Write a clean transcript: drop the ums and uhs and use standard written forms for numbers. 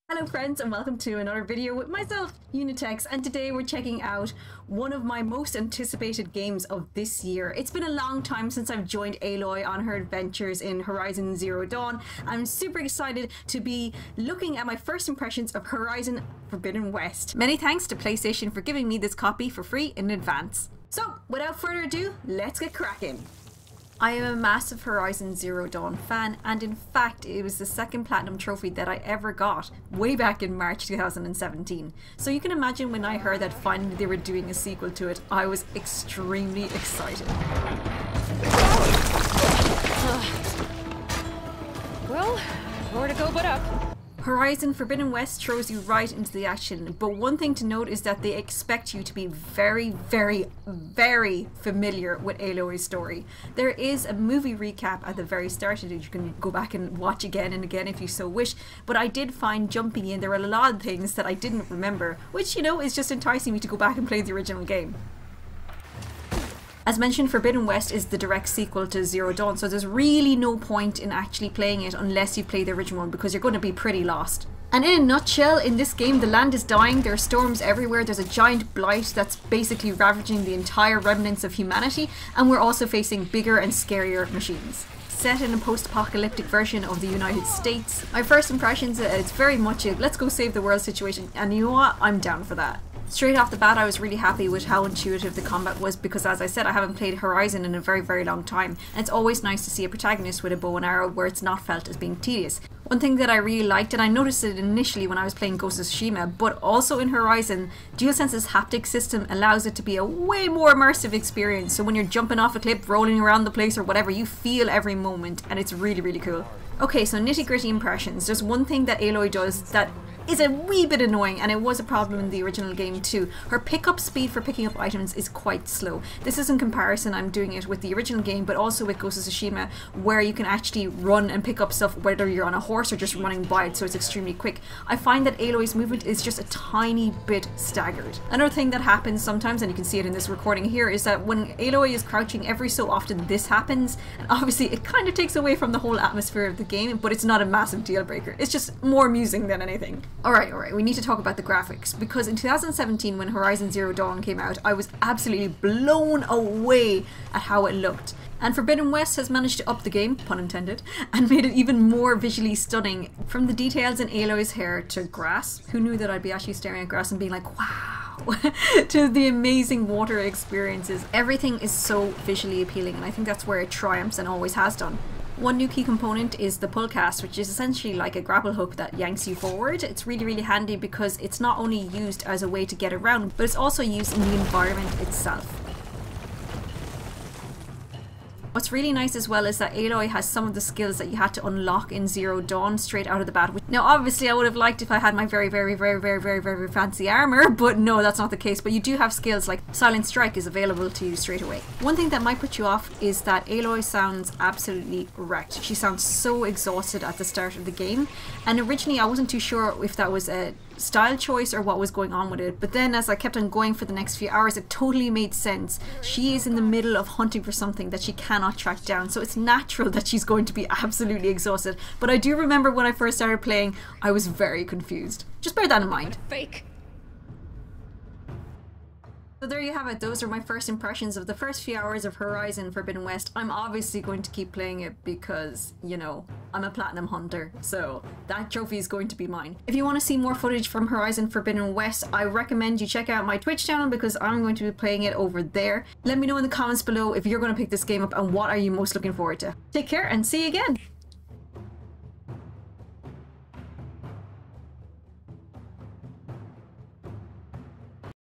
Hello friends and welcome to another video with myself, Unitex, and today we're checking out one of my most anticipated games of this year. It's been a long time since I've joined Aloy on her adventures in Horizon Zero Dawn. I'm super excited to be looking at my first impressions of Horizon Forbidden West. Many thanks to PlayStation for giving me this copy for free in advance. So without further ado, let's get cracking. I am a massive Horizon Zero Dawn fan, and in fact it was the second platinum trophy that I ever got way back in March 2017. So you can imagine when I heard that finally they were doing a sequel to it, I was extremely excited. Well, more to go but up. Horizon Forbidden West throws you right into the action, but one thing to note is that they expect you to be very familiar with Aloy's story. There is a movie recap at the very start that you can go back and watch again and again if you so wish, but I did find jumping in there were a lot of things that I didn't remember, which, you know, is just enticing me to go back and play the original game. As mentioned, Forbidden West is the direct sequel to Zero Dawn, so there's really no point in actually playing it unless you play the original one, because you're going to be pretty lost. And in a nutshell, in this game the land is dying, there are storms everywhere, there's a giant blight that's basically ravaging the entire remnants of humanity, and we're also facing bigger and scarier machines. Set in a post-apocalyptic version of the United States, my first impressions, it's very much a let's go save the world situation, and you know what, I'm down for that. Straight off the bat, I was really happy with how intuitive the combat was because, as I said, I haven't played Horizon in a very long time, and it's always nice to see a protagonist with a bow and arrow where it's not felt as being tedious. One thing that I really liked, and I noticed it initially when I was playing Ghost of Tsushima, but also in Horizon, DualSense's haptic system allows it to be a way more immersive experience, so when you're jumping off a cliff, rolling around the place or whatever, you feel every moment, and it's really cool. Okay, so nitty-gritty impressions. There's one thing that Aloy does that is a wee bit annoying, and it was a problem in the original game too. Her pickup speed for picking up items is quite slow. This is in comparison, I'm doing it with the original game, but also with Ghost of Tsushima, where you can actually run and pick up stuff whether you're on a horse or just running by it, so it's extremely quick. I find that Aloy's movement is just a tiny bit staggered. Another thing that happens sometimes, and you can see it in this recording here, is that when Aloy is crouching, every so often this happens, and obviously it kind of takes away from the whole atmosphere of the game, but it's not a massive deal breaker. It's just more amusing than anything. Alright, we need to talk about the graphics, because in 2017 when Horizon Zero Dawn came out, I was absolutely blown away at how it looked. And Forbidden West has managed to up the game, pun intended, and made it even more visually stunning. From the details in Aloy's hair to grass, who knew that I'd be actually staring at grass and being like, wow, to the amazing water experiences. Everything is so visually appealing, and I think that's where it triumphs and always has done. One new key component is the pull cast, which is essentially like a grapple hook that yanks you forward. It's really handy because it's not only used as a way to get around, but it's also used in the environment itself. What's really nice as well is that Aloy has some of the skills that you had to unlock in Zero Dawn straight out of the bat. Now obviously I would have liked if I had my very fancy armor, but no, that's not the case. But you do have skills like Silent Strike is available to you straight away. One thing that might put you off is that Aloy sounds absolutely wrecked. She sounds so exhausted at the start of the game, and originally I wasn't too sure if that was a style choice or what was going on with it, but then as I kept on going for the next few hours, it totally made sense. She is in the middle of hunting for something that she cannot track down, so it's natural that she's going to be absolutely exhausted. But I do remember when I first started playing, I was very confused. Just bear that in mind. Fake. So there you have it, those are my first impressions of the first few hours of Horizon Forbidden West. I'm obviously going to keep playing it because, you know, I'm a platinum hunter, so that trophy is going to be mine. If you want to see more footage from Horizon Forbidden West, I recommend you check out my Twitch channel because I'm going to be playing it over there. Let me know in the comments below if you're going to pick this game up and what are you most looking forward to. Take care and see you again!